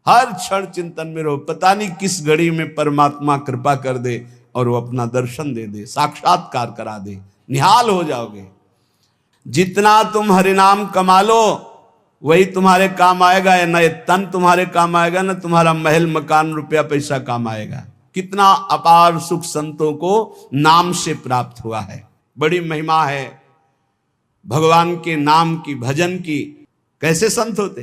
हर क्षण चिंतन में रहो, पता नहीं किस घड़ी में परमात्मा कृपा कर दे और वो अपना दर्शन दे दे, साक्षात्कार करा दे, निहाल हो जाओगे। जितना तुम हरिनाम कमा लो वही तुम्हारे काम आएगा, या न ये तन तुम्हारे काम आएगा, न तुम्हारा महल मकान रुपया पैसा काम आएगा। कितना अपार सुख संतों को नाम से प्राप्त हुआ है, बड़ी महिमा है भगवान के नाम की, भजन की। कैसे संत होते,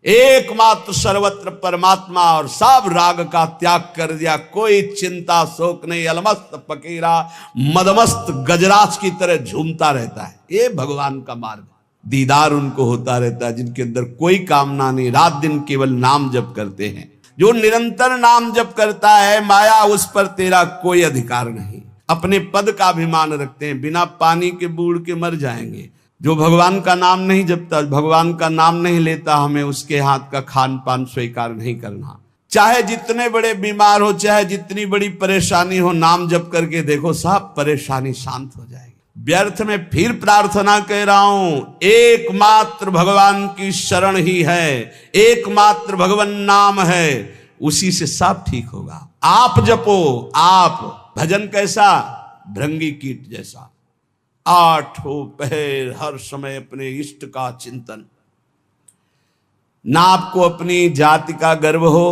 एकमात्र सर्वत्र परमात्मा, और सब राग का त्याग कर दिया, कोई चिंता शोक नहीं, अलमस्त फकीरा मदमस्त गजराज की तरह झूमता रहता है। ये भगवान का मार्ग, दीदार उनको होता रहता है जिनके अंदर कोई कामना नहीं, रात दिन केवल नाम जप करते हैं। जो निरंतर नाम जप करता है, माया उस पर तेरा कोई अधिकार नहीं। अपने पद का अभिमान रखते हैं, बिना पानी के बूढ़ के मर जाएंगे। जो भगवान का नाम नहीं जपता, भगवान का नाम नहीं लेता, हमें उसके हाथ का खान पान स्वीकार नहीं करना। चाहे जितने बड़े बीमार हो, चाहे जितनी बड़ी परेशानी हो, नाम जप करके देखो, सब परेशानी शांत हो जाएगी। व्यर्थ में फिर प्रार्थना कह रहा हूं, एकमात्र भगवान की शरण ही है, एकमात्र भगवान नाम है, उसी से सब ठीक होगा। आप जपो, आप भजन कैसा, भृंगी कीट जैसा, आठों पहर हर समय अपने इष्ट का चिंतन। ना आपको अपनी जाति का गर्व हो,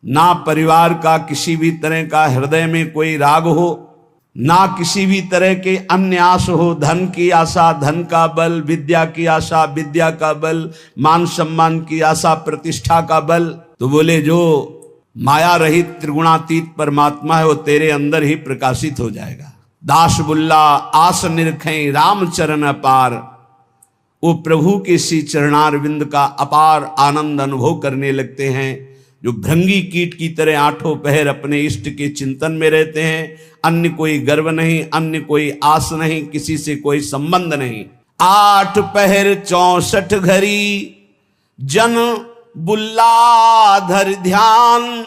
ना परिवार का किसी भी तरह का हृदय में कोई राग हो, ना किसी भी तरह के अन्य आस हो। धन की आशा धन का बल, विद्या की आशा विद्या का बल, मान सम्मान की आशा प्रतिष्ठा का बल। तो बोले जो माया रहित त्रिगुणातीत परमात्मा है वो तेरे अंदर ही प्रकाशित हो जाएगा। दास बुल्ला आस निरखें राम चरण अपार, वो प्रभु के श्री चरणारविंद का अपार आनंद अनुभव करने लगते हैं। जो भृंगी कीट की तरह आठों पहर अपने इष्ट के चिंतन में रहते हैं, अन्य कोई गर्व नहीं, अन्य कोई आस नहीं, किसी से कोई संबंध नहीं। 8 पहर 64 घड़ी जन बुल्ला धर ध्यान,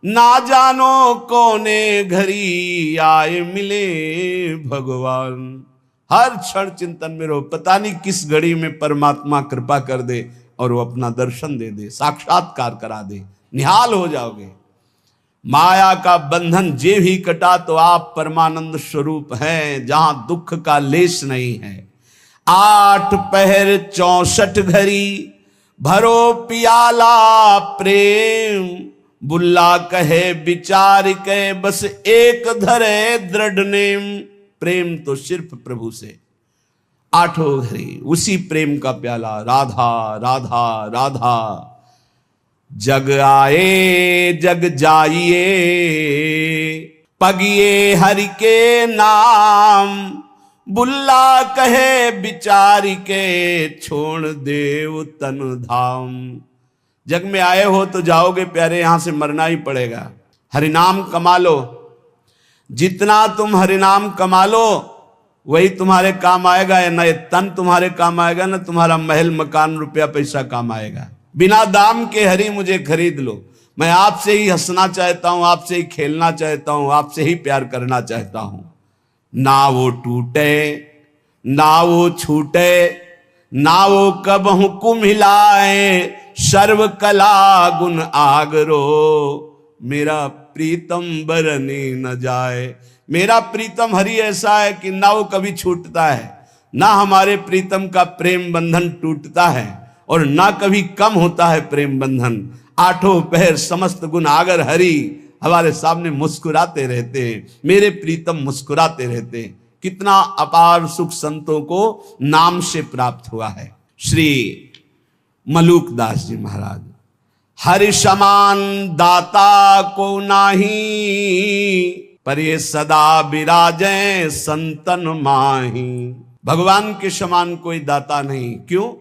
ना जानो कोने घड़ी आए मिले भगवान। हर क्षण चिंतन में रहो, पता नहीं किस घड़ी में परमात्मा कृपा कर दे और वो अपना दर्शन दे दे, साक्षात्कार करा दे, निहाल हो जाओगे। माया का बंधन जे भी कटा तो आप परमानंद स्वरूप हैं, जहां दुख का लेश नहीं है। 8 पहर 64 घड़ी भरो पियाला प्रेम, बुल्ला कहे विचार के बस एक धरे दृढ़ नेम। प्रेम तो सिर्फ प्रभु से, आठों घड़ी उसी प्रेम का प्याला, राधा राधा राधा। जग आए जग जाइए पगिए हरि के नाम, बुल्ला कहे विचार के छोड़ देव तन धाम। जग में आए हो तो जाओगे प्यारे, यहां से मरना ही पड़ेगा। हरिनाम कमा लो, जितना तुम हरिनाम कमा लो वही तुम्हारे काम आएगा, या न ये तन तुम्हारे काम आएगा, न तुम्हारा महल मकान रुपया पैसा काम आएगा। बिना दाम के हरि मुझे खरीद लो। मैं आपसे ही हंसना चाहता हूं, आपसे ही खेलना चाहता हूं, आपसे ही प्यार करना चाहता हूं। ना वो टूटे ना वो छूटे, ना वो कब हुकुम हिलाए, सर्व कला गुण आगरो, मेरा प्रीतम बरनी न जाए। मेरा प्रीतम हरि ऐसा है कि ना वो कभी छूटता है, ना हमारे प्रीतम का प्रेम बंधन टूटता है, और ना कभी कम होता है प्रेम बंधन। आठों पहर समस्त गुण आगर हरि हमारे सामने मुस्कुराते रहते हैं, मेरे प्रीतम मुस्कुराते रहते हैं। कितना अपार सुख संतों को नाम से प्राप्त हुआ है। श्री मलूक दास जी महाराज, हरि समान दाता को नाही, पर ये सदा विराजे संतन माही। भगवान के समान कोई दाता नहीं। क्यों?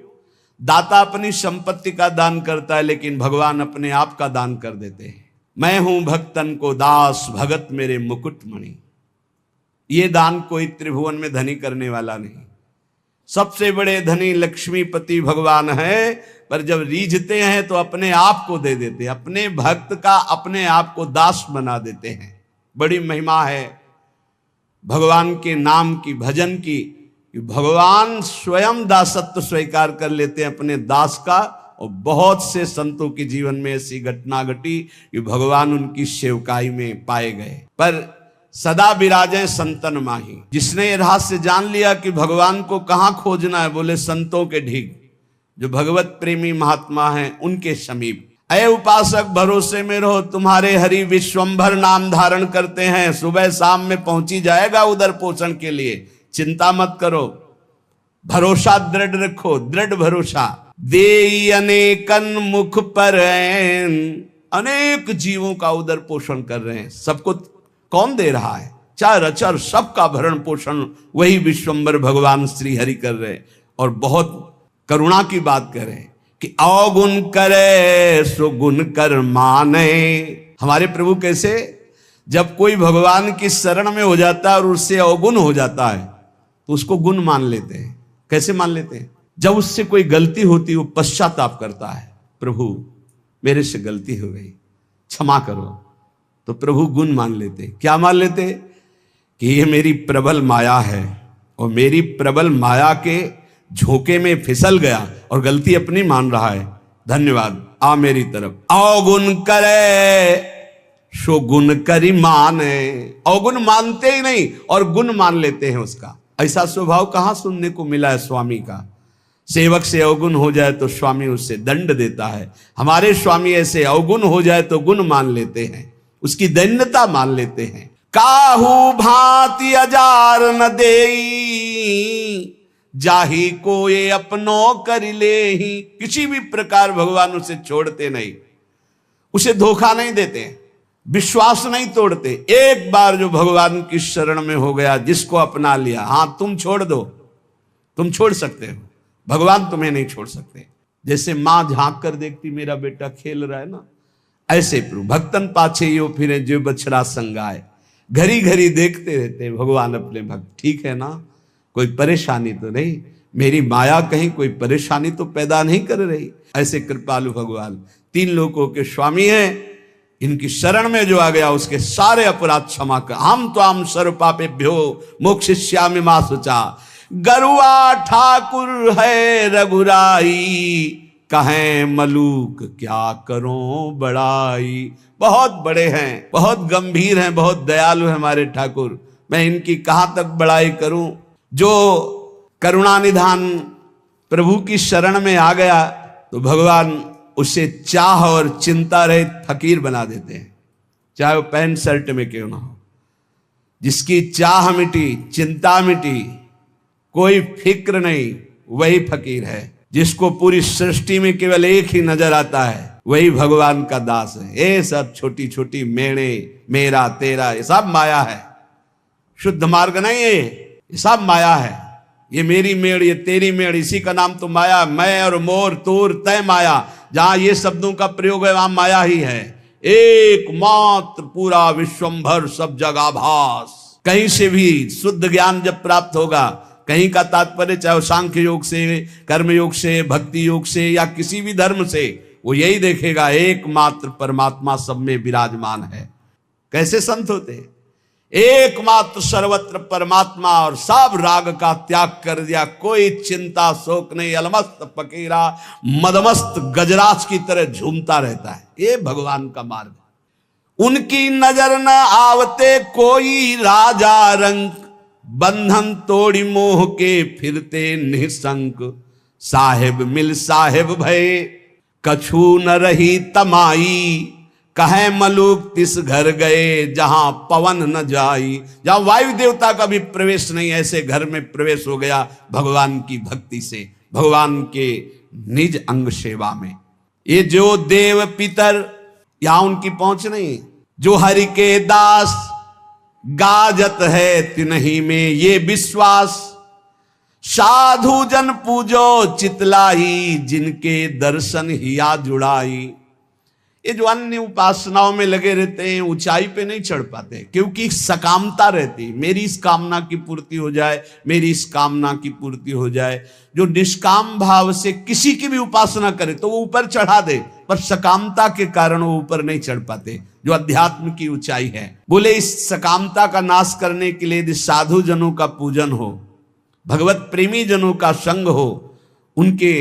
दाता अपनी संपत्ति का दान करता है, लेकिन भगवान अपने आप का दान कर देते हैं। मैं हूं भक्तन को दास, भगत मेरे मुकुटमणि। ये दान कोई त्रिभुवन में धनी करने वाला नहीं। सबसे बड़े धनी लक्ष्मीपति भगवान है, पर जब रीझते हैं तो अपने आप को दे देते हैं, अपने भक्त का अपने आप को दास बना देते हैं। बड़ी महिमा है भगवान के नाम की, भजन की। भगवान स्वयं दासत्व स्वीकार कर लेते हैं अपने दास का, और बहुत से संतों के जीवन में ऐसी घटना घटी कि भगवान उनकी सेवकाई में पाए गए। पर सदा विराजे संतन माही, जिसने ये रहस्य जान लिया कि भगवान को कहाँ खोजना है, बोले संतों के ढीक, जो भगवत प्रेमी महात्मा हैं उनके समीप। अय उपासक भरोसे में रहो, तुम्हारे हरि विश्वंभर नाम धारण करते हैं, सुबह शाम में पहुंची जाएगा उधर पोषण के लिए, चिंता मत करो, भरोसा दृढ़ रखो, दृढ़ भरोसा। दे अनेकन मुख पर अनेक जीवों का उधर पोषण कर रहे हैं, सबको कौन दे रहा है? चार अचर सबका भरण पोषण वही विश्वंभर भगवान श्री हरि कर रहे हैं। और बहुत करुणा की बात करें कि अवगुण करे सो गुण कर माने। हमारे प्रभु कैसे, जब कोई भगवान की शरण में हो जाता है और उससे अवगुण हो जाता है तो उसको गुण मान लेते हैं। कैसे मान लेते हैं? जब उससे कोई गलती होती है वो पश्चाताप करता है, प्रभु मेरे से गलती हो गई, क्षमा करो, तो प्रभु गुण मान लेते। क्या मान लेते? कि ये मेरी प्रबल माया है और मेरी प्रबल माया के झोंके में फिसल गया और गलती अपनी मान रहा है, धन्यवाद, आ मेरी तरफ। अवगुण करे सो गुण करी माने। अवगुण मानते ही नहीं और गुण मान लेते हैं उसका। ऐसा स्वभाव कहां सुनने को मिला है स्वामी का? सेवक से अवगुण हो जाए तो स्वामी उससे दंड देता है। हमारे स्वामी ऐसे अवगुण हो जाए तो गुण मान लेते हैं, उसकी दैन्यता मान लेते हैं। काहू भांति अजार न देई, जाही को ये अपनो कर ले ही। किसी भी प्रकार भगवान उसे छोड़ते नहीं, उसे धोखा नहीं देते, विश्वास नहीं तोड़ते। एक बार जो भगवान की शरण में हो गया, जिसको अपना लिया, हां तुम छोड़ दो, तुम छोड़ सकते हो, भगवान तुम्हें नहीं छोड़ सकते। जैसे मां झांक कर देखती मेरा बेटा खेल रहा है ना, ऐसे प्रभु भक्तन पाछे यो फिरे जो बछड़ा संगाए। घड़ी घड़ी देखते रहते भगवान अपने भक्त, ठीक है ना, कोई परेशानी तो नहीं, मेरी माया कहीं कोई परेशानी तो पैदा नहीं कर रही। ऐसे कृपालु भगवान तीन लोगों के स्वामी हैं। इनकी शरण में जो आ गया उसके सारे अपराध क्षमा कर। हम तो हम सर्व पापेभ्यो मोक्षयिष्यामि मा शुचा। गरुआ ठाकुर है रघुराई, कहें मलूक क्या करो बड़ाई। बहुत बड़े हैं, बहुत गंभीर हैं, बहुत दयालु हैं हमारे ठाकुर, मैं इनकी कहां तक बड़ाई करूं। जो करुणा निधान प्रभु की शरण में आ गया तो भगवान उसे चाह और चिंता रहित फकीर बना देते हैं, चाहे वो पैंट शर्ट में क्यों ना हो। जिसकी चाह मिटी, चिंता मिटी, कोई फिक्र नहीं, वही फकीर है। जिसको पूरी सृष्टि में केवल एक ही नजर आता है, वही भगवान का दास है। ये सब छोटी छोटी मेड़े, मेरा तेरा, ये सब माया है, शुद्ध मार्ग नहीं है, ये सब माया है। ये मेरी मेड़, ये तेरी मेड़, इसी का नाम तो माया। मैं और मोर, तोर, तय माया, जहां ये शब्दों का प्रयोग है वहां माया ही है। एकमात्र पूरा विश्वंभर सब जगह भास। कहीं से भी शुद्ध ज्ञान जब प्राप्त होगा, कहीं का तात्पर्य चाहे सांख्य योग से, कर्म योग से, भक्ति योग से या किसी भी धर्म से, वो यही देखेगा एकमात्र परमात्मा सब में विराजमान है। कैसे संत होते? एकमात्र सर्वत्र परमात्मा, और सब राग का त्याग कर दिया, कोई चिंता शोक नहीं, अलमस्त फकीरा मदमस्त गजराज की तरह झूमता रहता है। ये भगवान का मार्ग। उनकी नजर न आवते कोई राजा रंक, बंधन तोड़ी मोह के फिरते निसंक। साहेब मिल साहेब भय, कछु न रही तमाई। कहे मलूक तिस घर गए, जहां पवन न जाई। जहां वायु देवता का भी प्रवेश नहीं, ऐसे घर में प्रवेश हो गया भगवान की भक्ति से, भगवान के निज अंग सेवा में। ये जो देव पितर, यहां उनकी पहुंच नहीं। जो हरि के दास, गाजत है तिन्ही में ये विश्वास। साधु जन पूजो चितलाई, जिनके दर्शन हिया जुड़ाई। ये जो अन्य उपासनाओं में लगे रहते हैं, ऊंचाई पे नहीं चढ़ पाते, क्योंकि सकामता रहती, मेरी इस कामना की पूर्ति हो जाए, मेरी इस कामना की पूर्ति हो जाए। जो निष्काम भाव से किसी की भी उपासना करे तो वो ऊपर चढ़ा दे, पर सकामता के कारण वो ऊपर नहीं चढ़ पाते, जो अध्यात्म की ऊंचाई है। बोले इस सकामता का नाश करने के लिए यदि साधु जनों का पूजन हो, भगवत प्रेमी जनों का संग हो, उनके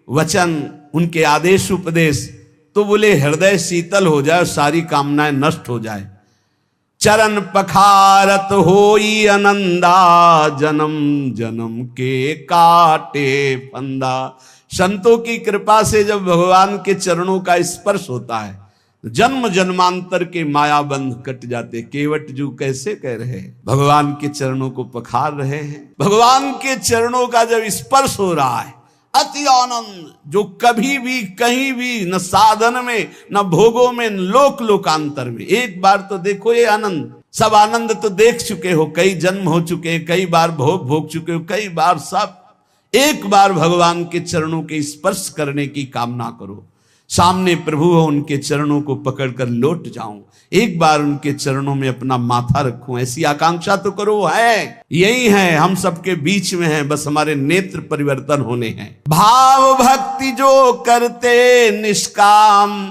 वचन, उनके आदेश उपदेश, तो बोले हृदय शीतल हो जाए, सारी कामनाएं नष्ट हो जाए। चरण पखारत होई आनंदा, जन्म जन्म के काटे फंदा। संतों की कृपा से जब भगवान के चरणों का स्पर्श होता है, जन्म जन्मांतर के माया बंध कट जाते। केवट जू कैसे कह रहे हैं, भगवान के चरणों को पखार रहे हैं। भगवान के चरणों का जब स्पर्श हो रहा है, अति आनंद, जो कभी भी कहीं भी न साधन में न भोगों में न लोक लोकांतर में। एक बार तो देखो ये आनंद, सब आनंद तो देख चुके हो, कई जन्म हो चुके हैं, कई बार भोग भोग चुके हो, कई बार सब। एक बार भगवान के चरणों के स्पर्श करने की कामना करो। सामने प्रभु हो, उनके चरणों को पकड़कर लौट जाऊं, एक बार उनके चरणों में अपना माथा रखूं, ऐसी आकांक्षा तो करो। है यही है, हम सबके बीच में है, बस हमारे नेत्र परिवर्तन होने हैं। भाव भक्ति जो करते निष्काम,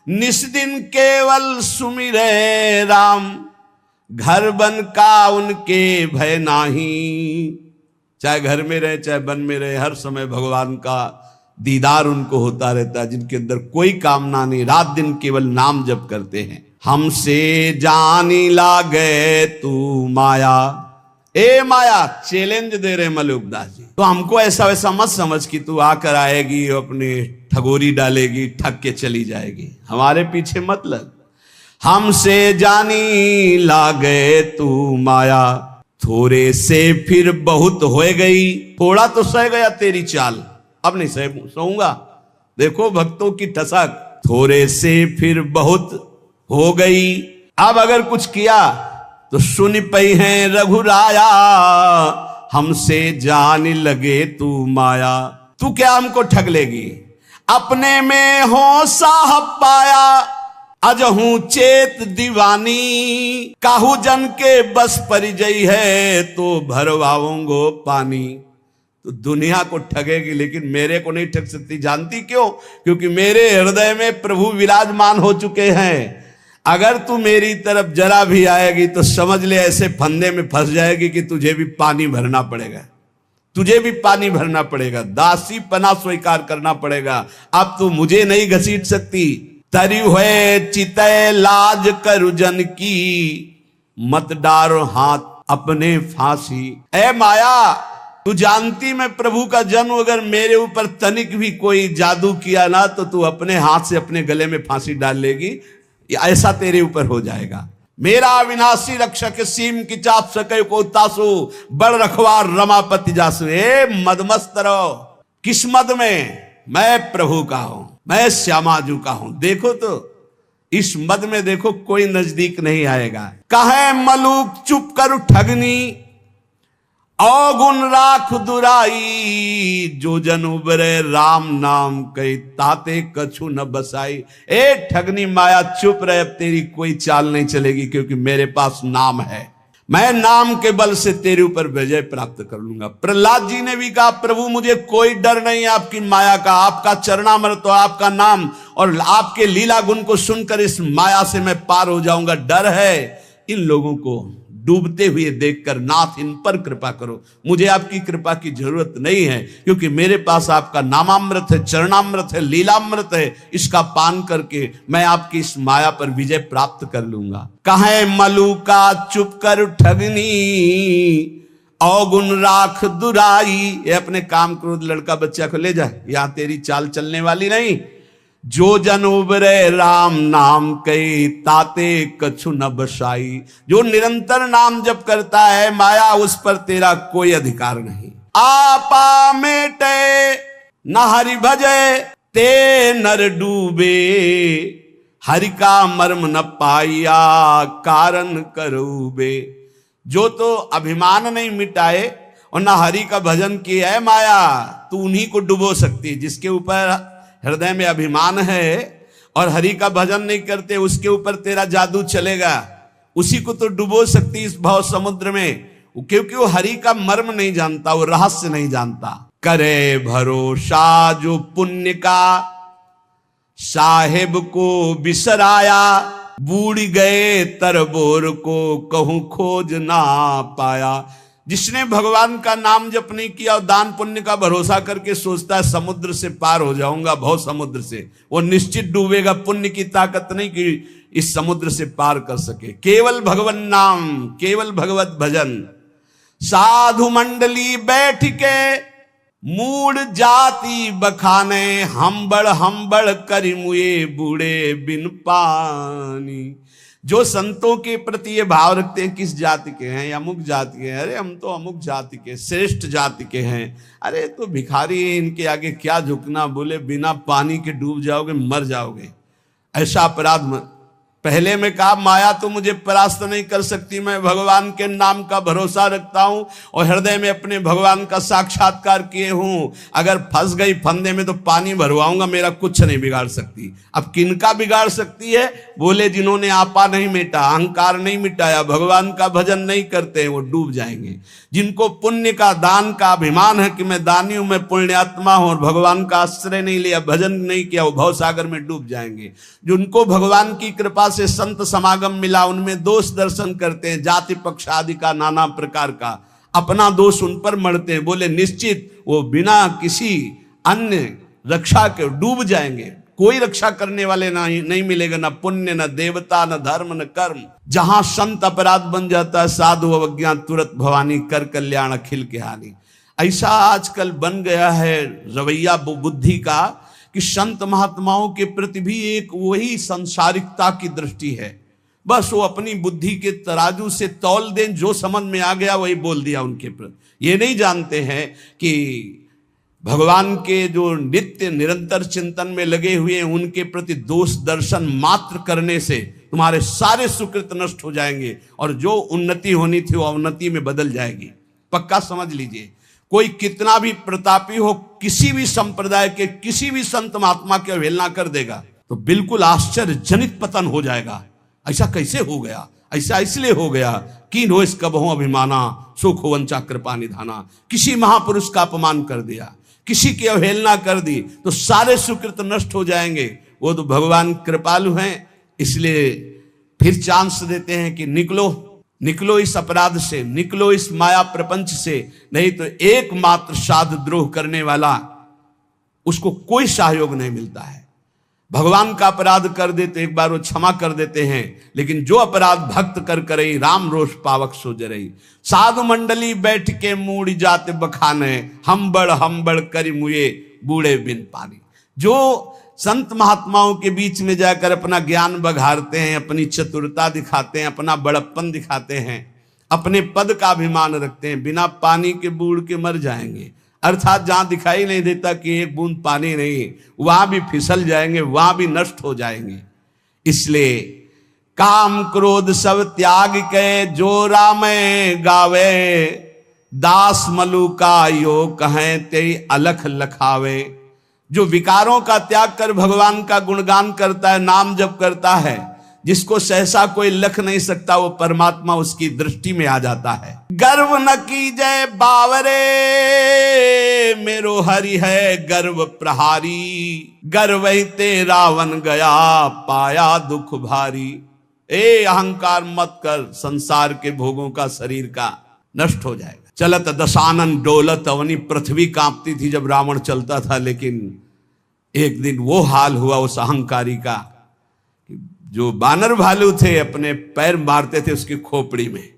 निस्दिन केवल सुमिरे राम। घर बन का उनके भय नाही, चाहे घर में रहे चाहे वन में रहे, हर समय भगवान का दीदार उनको होता रहता है। जिनके अंदर कोई कामना नहीं, रात दिन केवल नाम जप करते हैं। हमसे जानी लागे तू माया, ए माया, चैलेंज दे रहे मलुकदास जी। तो हमको ऐसा वैसा मत समझ कि तू आकर आएगी, अपने ठगोरी डालेगी, ठग के चली जाएगी, हमारे पीछे मत लग। हमसे जानी लागे तू माया, थोड़े से फिर बहुत हो गई। थोड़ा तो सह गया तेरी चाल, अब नहीं सहूंगा। देखो भक्तों की ठसक, थोड़े से फिर बहुत हो गई। अब अगर कुछ किया तो सुन पई है रघुराया, हमसे जान लगे तू माया। तू क्या हमको ठग लेगी, अपने में हो साहब पाया। अजहू चेत दीवानी, काहू जन के बस परिजई है, तो भरवाऊंगो पानी। तो दुनिया को ठगेगी लेकिन मेरे को नहीं ठग सकती। जानती क्यों? क्योंकि मेरे हृदय में प्रभु विराजमान हो चुके हैं। अगर तू मेरी तरफ जरा भी आएगी तो समझ ले ऐसे फंदे में फंस जाएगी कि तुझे भी पानी भरना पड़ेगा, तुझे भी पानी भरना पड़ेगा, दासी पना स्वीकार करना पड़ेगा। अब तू मुझे नहीं घसीट सकती। तरी हुए चितय लाज करु जन की, मत डारो हाथ अपने फांसी। ए माया, तू जानती मैं प्रभु का जन्म अगर मेरे ऊपर तनिक भी कोई जादू किया ना, तो तू अपने हाथ से अपने गले में फांसी डाल लेगी, ऐसा तेरे ऊपर हो जाएगा। मेरा अविनाशी रक्षक सीम की चाप सके को तासु, बड़ रखवार रमापति जासु। ए मदमस्त रहो, किस मद में? मैं प्रभु का हूं, मैं श्यामाजू का हूं। देखो तो इस मद में देखो कोई नजदीक नहीं आएगा। कहे मलूक चुप कर ठगनी, अवगुण राख दुराई। जो जन उबरे राम नाम कई, ताते कछु न बसाई। ए ठगनी माया चुप रहे, अब तेरी कोई चाल नहीं चलेगी, क्योंकि मेरे पास नाम है। मैं नाम के बल से तेरे ऊपर विजय प्राप्त कर लूंगा। प्रहलाद जी ने भी कहा, प्रभु मुझे कोई डर नहीं आपकी माया का, आपका चरणामृत और आपका नाम और आपके लीला गुण को सुनकर इस माया से मैं पार हो जाऊंगा। डर है इन लोगों को डूबते हुए देखकर, नाथ इन पर कृपा करो। मुझे आपकी कृपा की जरूरत नहीं है, क्योंकि मेरे पास आपका नामामृत है, चरणामृत है, लीलामृत है। इसका पान करके मैं आपकी इस माया पर विजय प्राप्त कर लूंगा। कहे मलूका चुप कर ठगनी, अवगुण राख दुराई। ये अपने काम क्रोध लड़का बच्चा को ले जा, यहां तेरी चाल चलने वाली नहीं। जो जन उबरे राम नाम कई, ताते कछु न बसाई। जो निरंतर नाम जप करता है, माया उस पर तेरा कोई अधिकार नहीं। आपा मेटे न हरि भजे, ते नर डूबे। हरि का मर्म न पाया, कारण करूबे। जो तो अभिमान नहीं मिटाए और न हरि का भजन किया है, माया तू उन्हीं को डुबो सकती है। जिसके ऊपर हृदय में अभिमान है और हरि का भजन नहीं करते, उसके ऊपर तेरा जादू चलेगा। उसी को तो डुबो सकती इस भाव समुद्र में, क्योंकि वो हरि का मर्म नहीं जानता, वो रहस्य नहीं जानता। करे भरोसा जो पुण्य का, साहेब को बिसराया। बूढ़ गए तरबोर को, कहूं खोज ना पाया। जिसने भगवान का नाम जप नहीं किया और दान पुण्य का भरोसा करके सोचता है समुद्र से पार हो जाऊंगा, भव समुद्र से, वो निश्चित डूबेगा। पुण्य की ताकत नहीं कि इस समुद्र से पार कर सके। केवल भगवान नाम, केवल भगवत भजन। साधु मंडली बैठ के मूड जाति बखाने, हम बड़ करी मुए बूढ़े बिन पानी। जो संतों के प्रति ये भाव रखते हैं किस जाति के हैं, अमुक जाति के हैं, अरे हम तो अमुक जाति के, श्रेष्ठ जाति के हैं, अरे तो भिखारी हैं, इनके आगे क्या झुकना, बोले बिना पानी के डूब जाओगे, मर जाओगे। ऐसा अपराध पहले में कहा, माया तो मुझे परास्त नहीं कर सकती, मैं भगवान के नाम का भरोसा रखता हूं और हृदय में अपने भगवान का साक्षात्कार किए हूं। अगर फंस गई फंदे में तो पानी भरवाऊंगा, मेरा कुछ नहीं बिगाड़ सकती। अब किनका बिगाड़ सकती है? बोले जिन्होंने आपा नहीं मिटा, अहंकार नहीं मिटाया, भगवान का भजन नहीं करते हैं, वो डूब जाएंगे। जिनको पुण्य का, दान का अभिमान है कि मैं दानी हूं, मैं पुण्यात्मा हूं, और भगवान का आश्रय नहीं लिया, भजन नहीं किया, वो भवसागर में डूब जाएंगे। जिनको भगवान की कृपा से संत समागम मिला, उनमें दोष दर्शन करते हैं, जाति पक्ष आदि का, नाना प्रकार का, अपना दोष उन पर मढ़ते हैं। बोले निश्चित वो बिना किसी अन्य रक्षा के डूब जाएंगे। कोई रक्षा करने वाले नहीं मिलेगा, ना पुण्य, न देवता, न धर्म, न कर्म। जहां संत अपराध बन जाता है, साधु अवज्ञा तुरंत भवानी, कर कल्याण अखिल के हानि। ऐसा आजकल बन गया है रवैया बुद्धि का कि संत महात्माओं के प्रति भी एक वही संसारिकता की दृष्टि है। बस वो अपनी बुद्धि के तराजू से तौल दें, जो समझ में आ गया वही बोल दिया उनके प्रति। ये नहीं जानते हैं कि भगवान के जो नित्य निरंतर चिंतन में लगे हुए हैं, उनके प्रति दोष दर्शन मात्र करने से तुम्हारे सारे सुकृत नष्ट हो जाएंगे और जो उन्नति होनी थी वो अवनति में बदल जाएगी। पक्का समझ लीजिए। कोई कितना भी प्रतापी हो, किसी भी संप्रदाय के किसी भी संत महात्मा की अवहेलना कर देगा तो बिल्कुल आश्चर्यजनित पतन हो जाएगा। ऐसा कैसे हो गया? ऐसा इसलिए हो गया कि नो इस कबहो अभिमाना, सुख वंचा कृपा निधाना। किसी महापुरुष का अपमान कर दिया, किसी की अवहेलना कर दी तो सारे सुकृत नष्ट हो जाएंगे। वो तो भगवान कृपालु हैं, इसलिए फिर चांस देते हैं कि निकलो इस अपराध से, निकलो इस माया प्रपंच से, नहीं तो एकमात्र साध द्रोह करने वाला, उसको कोई सहयोग नहीं मिलता है। भगवान का अपराध कर देते एक बार वो क्षमा कर देते हैं, लेकिन जो अपराध भक्त कर करई, राम रोष पावक सो जरई। साधु मंडली बैठ के मूड़ी जाते बखाने, हम बड़ करी मुए बूढ़े बिन पानी। जो संत महात्माओं के बीच में जाकर अपना ज्ञान बघारते हैं, अपनी चतुरता दिखाते हैं, अपना बड़प्पन दिखाते हैं, अपने पद का अभिमान रखते हैं, बिना पानी के बूढ़ के मर जाएंगे। अर्थात जहां दिखाई नहीं देता कि एक बूंद पानी नहीं, वहां भी फिसल जाएंगे, वहां भी नष्ट हो जाएंगे। इसलिए काम क्रोध सब त्याग के, जो राम गावे, दास मलु का यो कहें ते अलख लखावे। जो विकारों का त्याग कर भगवान का गुणगान करता है, नाम जप करता है, जिसको सहसा कोई लख नहीं सकता, वो परमात्मा उसकी दृष्टि में आ जाता है। गर्व न कीजय बावरे, मेरो हरि है गर्व प्रहारी। गर्व ते रावण गया पाया दुख भारी। ए अहंकार मत कर, संसार के भोगों का, शरीर का नष्ट हो जाएगा। चलत दशानन डोलत अवनी, पृथ्वी कांपती थी जब रावण चलता था, लेकिन एक दिन वो हाल हुआ उस अहंकारी का, जो बानर भालू थे अपने पैर मारते थे उसकी खोपड़ी में,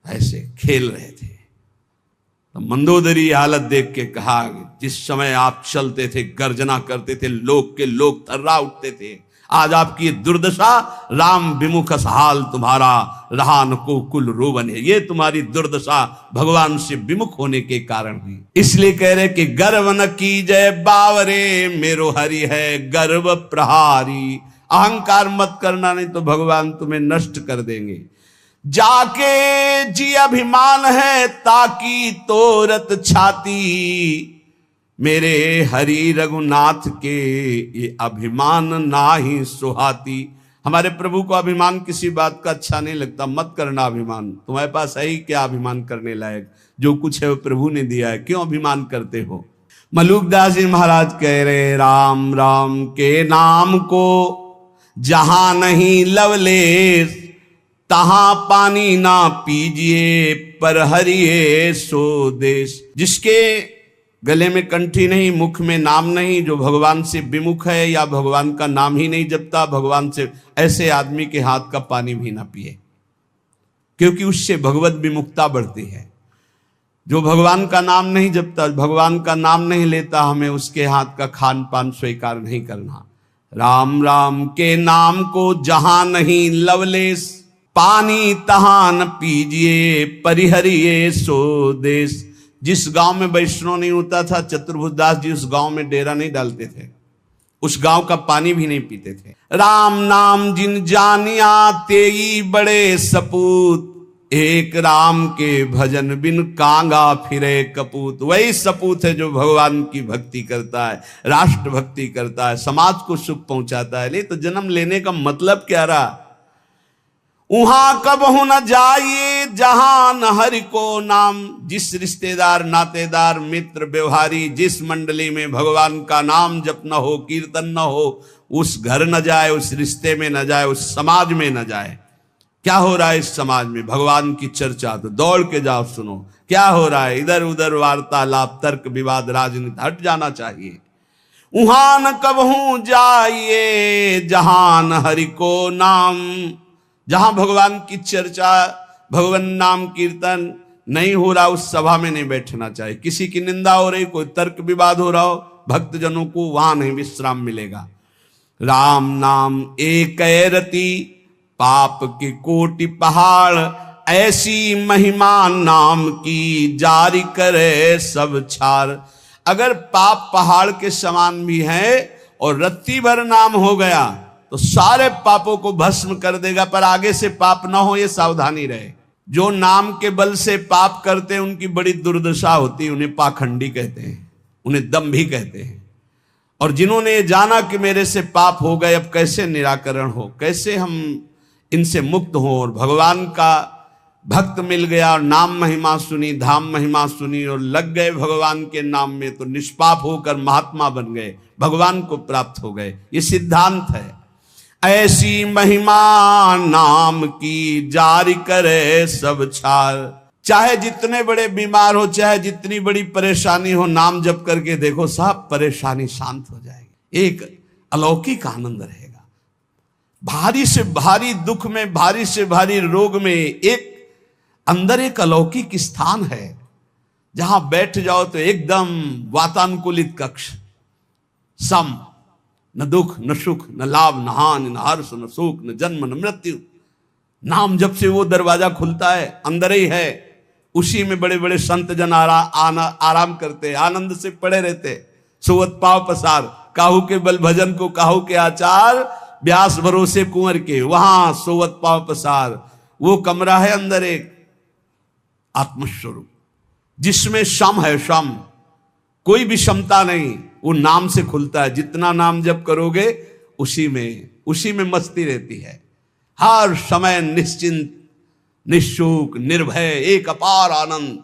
ऐसे खेल रहे थे। तो मंदोदरी हालत देख के कहा, जिस समय आप चलते थे, गर्जना करते थे, लोग के लोग थर्रा उठते थे, आज आपकी दुर्दशा, राम विमुख हाल तुम्हारा, रहा न को कुल रोवन है। ये तुम्हारी दुर्दशा भगवान से विमुख होने के कारण हुई। इसलिए कह रहे कि गर्व न कीजय बावरे, मेरो हरि है गर्व प्रहारी। अहंकार मत करना, नहीं तो भगवान तुम्हें नष्ट कर देंगे। जाके जी अभिमान है ताकि तोरत छाती, मेरे हरि रघुनाथ के ये अभिमान ना ही सुहाती। हमारे प्रभु को अभिमान किसी बात का अच्छा नहीं लगता, मत करना अभिमान। तुम्हारे पास है ही क्या अभिमान करने लायक? जो कुछ है वो प्रभु ने दिया है, क्यों अभिमान करते हो? मलुकदास जी महाराज कह रहे, राम राम के नाम को जहां नहीं लवलेश, तहां पानी ना पीजिए पर हरिये सो देश। जिसके गले में कंठी नहीं, मुख में नाम नहीं, जो भगवान से विमुख है या भगवान का नाम ही नहीं जपता भगवान से, ऐसे आदमी के हाथ का पानी भी ना पिए, क्योंकि उससे भगवत विमुखता बढ़ती है। जो भगवान का नाम नहीं जपता, भगवान का नाम नहीं लेता, हमें उसके हाथ का खान पान स्वीकार नहीं करना। राम राम के नाम को जहां नहीं लवलेस, पानी तहां न पीजिए परिहरिये सो देश। जिस गांव में वैष्णव नहीं होता था, चतुर्भुजदास जी उस गांव में डेरा नहीं डालते थे, उस गांव का पानी भी नहीं पीते थे। राम नाम जिन जानिया तेई बड़े सपूत, एक राम के भजन बिन कांगा फिरे कपूत। वही सपूत है जो भगवान की भक्ति करता है, राष्ट्र भक्ति करता है, समाज को सुख पहुंचाता है। नहीं तो जन्म लेने का मतलब क्या रहा? वहां कबहु न जाइए जहां न हरि को नाम। जिस रिश्तेदार, नातेदार, मित्र, व्यवहारी, जिस मंडली में भगवान का नाम जप न हो, कीर्तन न हो, उस घर न जाए, उस रिश्ते में न जाए, उस समाज में न जाए। क्या हो रहा है इस समाज में? भगवान की चर्चा तो दौड़ के जाओ सुनो। क्या हो रहा है? इधर उधर वार्तालाप, तर्क विवाद, राजनीति, हट जाना चाहिए। वहां न कबहू जाइए जहां न हरि को नाम। जहां भगवान की चर्चा, भगवान नाम कीर्तन नहीं हो रहा, उस सभा में नहीं बैठना चाहिए। किसी की निंदा हो रही, कोई तर्क विवाद हो रहा हो, भक्तजनों को वहां नहीं विश्राम मिलेगा। राम नाम एक रति, पाप के कोटि पहाड़, ऐसी महिमा नाम की जारी करे सब छार। अगर पाप पहाड़ के समान भी है और रत्ती भर नाम हो गया तो सारे पापों को भस्म कर देगा, पर आगे से पाप ना हो ये सावधानी रहे। जो नाम के बल से पाप करते हैं उनकी बड़ी दुर्दशा होती है, उन्हें पाखंडी कहते हैं, उन्हें दंभी कहते हैं। और जिन्होंने जाना कि मेरे से पाप हो गए, अब कैसे निराकरण हो, कैसे हम इनसे मुक्त हो, और भगवान का भक्त मिल गया और नाम महिमा सुनी, धाम महिमा सुनी और लग गए भगवान के नाम में, तो निष्पाप होकर महात्मा बन गए, भगवान को प्राप्त हो गए। ये सिद्धांत है। ऐसी महिमा नाम की जारी करे सब छार। चाहे जितने बड़े बीमार हो, चाहे जितनी बड़ी परेशानी हो, नाम जप करके देखो, सब परेशानी शांत हो जाएगी। एक अलौकिक आनंद रहेगा। भारी से भारी दुख में, भारी से भारी रोग में एक अंदर एक अलौकिक स्थान है, जहां बैठ जाओ तो एकदम वातानुकूलित कक्ष, सम, न दुख न सुख, न लाभ न हानि, न हर्ष न शोक, न जन्म न मृत्यु। नाम जब से वो दरवाजा खुलता है, अंदर ही है। उसी में बड़े बड़े संत जन आराम करते, आनंद से पड़े रहते। सोवत पाव पसार, काहू के बल भजन को काहू के आचार, व्यास भरोसे कुंवर के, वहां सोवत पाव पसार। वो कमरा है अंदर एक आत्मस्वरूप, जिसमें शम है, शम, कोई भी क्षमता नहीं, वो नाम से खुलता है। जितना नाम जप करोगे उसी में मस्ती रहती है। हर समय निश्चिंत, निशुक, निर्भय, एक अपार आनंद।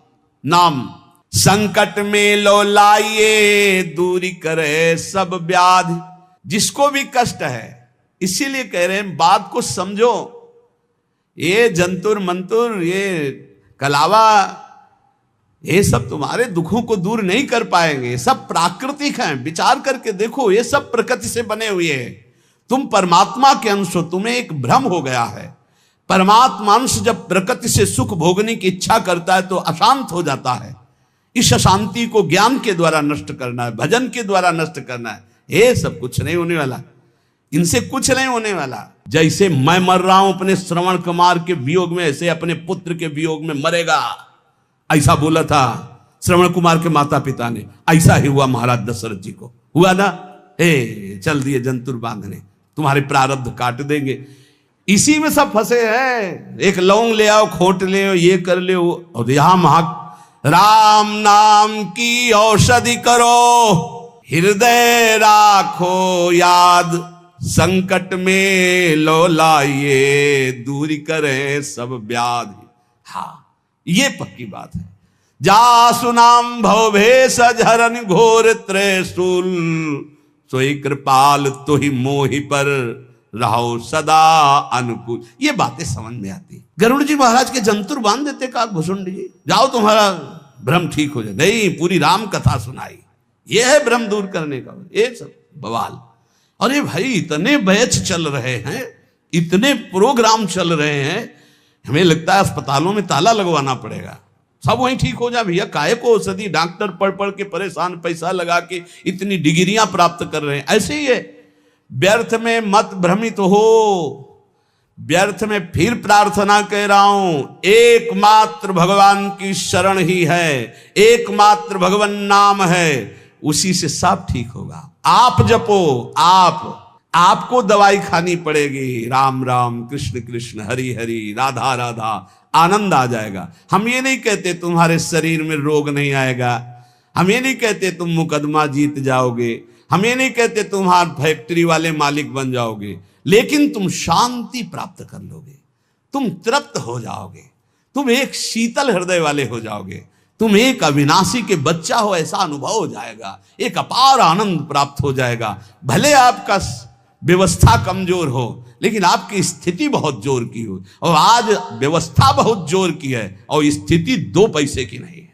नाम संकट में लो लाइए, दूरी करे सब व्याधि। जिसको भी कष्ट है, इसीलिए कह रहे हैं बात को समझो। ये जंतुर मंतुर, ये कलावा, ये सब तुम्हारे दुखों को दूर नहीं कर पाएंगे। सब प्राकृतिक हैं, विचार करके देखो, ये सब प्रकृति से बने हुए हैं। तुम परमात्मा के अंश हो, तुम्हें एक भ्रम हो गया है। परमात्मा अंश जब प्रकृति से सुख भोगने की इच्छा करता है तो अशांत हो जाता है। इस अशांति को ज्ञान के द्वारा नष्ट करना है, भजन के द्वारा नष्ट करना है। ये सब कुछ नहीं होने वाला, इनसे कुछ नहीं होने वाला। जैसे मैं मर रहा हूं अपने श्रवण कुमार के वियोग में, ऐसे अपने पुत्र के वियोग में मरेगा, ऐसा बोला था श्रवण कुमार के माता पिता ने। ऐसा ही हुआ महाराज दशरथ जी को, हुआ ना। चल दिए जंतुर बांधने, तुम्हारे प्रारब्ध काट देंगे। इसी में सब फंसे हैं। एक लौंग ले आओ, खोट ले आओ, ये कर ले, और यहां राम नाम की औषधि करो, हृदय राखो याद, संकट में लो लाइए, दूरी करे सब व्याधि। हाँ, ये पक्की बात है। जासु नाम भव भेष झरन घोर त्रिशूल, सोई कृपाल तुहि मोहि पर, रहो सदा अनुकूल। ये बातें समझ में आती। गरुड़ जी महाराज के जंतुर बांध देते काकभूषुंड जी, जाओ तुम्हारा भ्रम ठीक हो जाए। नहीं, पूरी राम कथा सुनाई। ये है भ्रम दूर करने का ये सब बवाल। अरे भाई, इतने बैच चल रहे हैं, इतने प्रोग्राम चल रहे हैं, हमें लगता है अस्पतालों में ताला लगवाना पड़ेगा, सब वहीं ठीक हो जाए। भैया काहे को औषधि, डॉक्टर पढ़ पढ़ के परेशान, पैसा लगा के इतनी डिग्रियां प्राप्त कर रहे हैं। ऐसे ही है, व्यर्थ में मत भ्रमित हो, व्यर्थ में फिर प्रार्थना कह रहा हूं, एकमात्र भगवान की शरण ही है, एकमात्र भगवान नाम है, उसी से सब ठीक होगा। आप जपो, आपको दवाई खानी पड़ेगी, राम राम कृष्ण कृष्ण हरि हरि राधा राधा, आनंद आ जाएगा। हम ये नहीं कहते तुम्हारे शरीर में रोग नहीं आएगा, हम ये नहीं कहते तुम मुकदमा जीत जाओगे, हम ये नहीं कहते तुम्हार फैक्ट्री वाले मालिक बन जाओगे, लेकिन तुम शांति प्राप्त कर लोगे, तुम तृप्त हो जाओगे, तुम एक शीतल हृदय वाले हो जाओगे, तुम एक अविनाशी के बच्चा हो ऐसा अनुभव हो जाएगा, एक अपार आनंद प्राप्त हो जाएगा। भले आपका व्यवस्था कमजोर हो, लेकिन आपकी स्थिति बहुत जोर की हो, और आज व्यवस्था बहुत जोर की है और स्थिति 2 पैसे की नहीं है।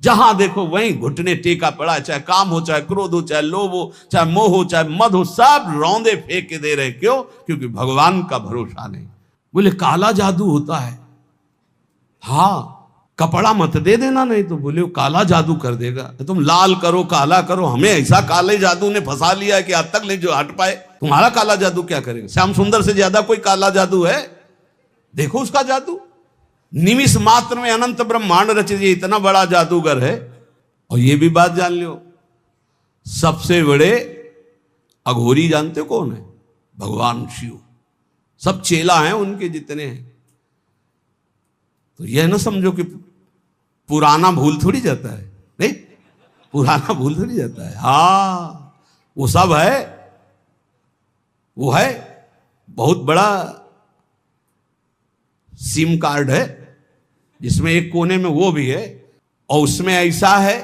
जहां देखो वहीं घुटने टेका पड़ा है, चाहे काम हो, चाहे क्रोध हो, चाहे लोभ हो, चाहे मोह हो, चाहे मद हो, सब रौंदे फेंक के दे रहे। क्यों? क्योंकि भगवान का भरोसा नहीं। बोले काला जादू होता है, हाँ, कपड़ा मत दे देना, नहीं तो बोले वो काला जादू कर देगा। तुम लाल करो, काला करो, हमें ऐसा काले जादू ने फंसा लिया है कि आज तक नहीं जो हट पाए। तुम्हारा काला जादू क्या करेगा? श्याम सुंदर से ज्यादा कोई काला जादू है? देखो उसका जादू, निमिष मात्र में अनंत ब्रह्मांड रच दिए, इतना बड़ा जादूगर है। और ये भी बात जान लो, सबसे बड़े अघोरी जानते कौन है? भगवान शिव। सब चेला हैं उनके जितने हैं। तो यह ना समझो कि पुराना भूल थोड़ी जाता है, नहीं, पुराना भूल थोड़ी जाता है। हाँ, वो सब है, वो है बहुत बड़ा सिम कार्ड है, जिसमें एक कोने में वो भी है, और उसमें ऐसा है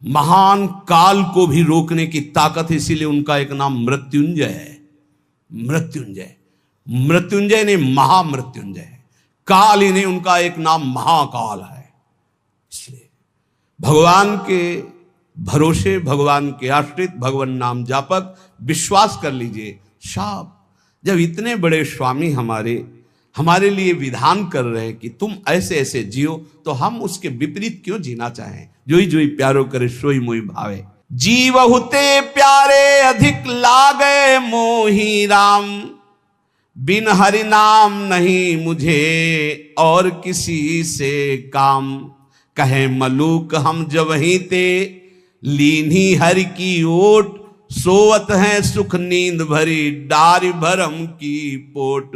महान काल को भी रोकने की ताकत, इसीलिए उनका एक नाम मृत्युंजय है। मृत्युंजय, मृत्युंजय नहीं महामृत्युंजय है, काल ही नहीं, उनका एक नाम महाकाल है। इसलिए भगवान के भरोसे, भगवान के आश्रित, भगवान नाम जापक, विश्वास कर लीजिए। साहब, जब इतने बड़े स्वामी हमारे लिए विधान कर रहे हैं कि तुम ऐसे ऐसे जियो, तो हम उसके विपरीत क्यों जीना चाहें? जोई जोई प्यारो करे सोई मोहि भावे, जीवहुते प्यारे अधिक लागे मोहि राम, बिन हरि नाम नहीं मुझे और किसी से काम, कहे मलूक हम जब ही ते लीनी हरि की ओट, सोवत है सुख नींद भरी डारी भरम की पोट,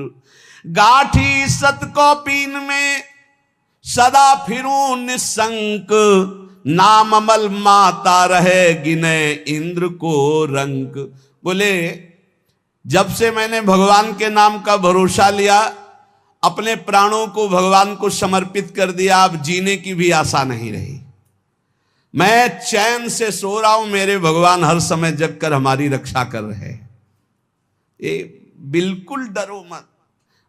गाठी सत को पीन में सदा फिरूं निसंक, नाम अमल माता रहे गिने इंद्र को रंक। बोले जब से मैंने भगवान के नाम का भरोसा लिया, अपने प्राणों को भगवान को समर्पित कर दिया, अब जीने की भी आशा नहीं रही। मैं चैन से सो रहा हूं, मेरे भगवान हर समय जग कर हमारी रक्षा कर रहे हैं। ये बिल्कुल डरो मत,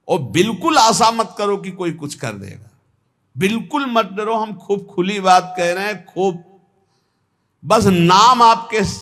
और बिल्कुल आशा मत करो कि कोई कुछ कर देगा। बिल्कुल मत डरो, हम खूब खुली बात कह रहे हैं, खूब बस नाम आपके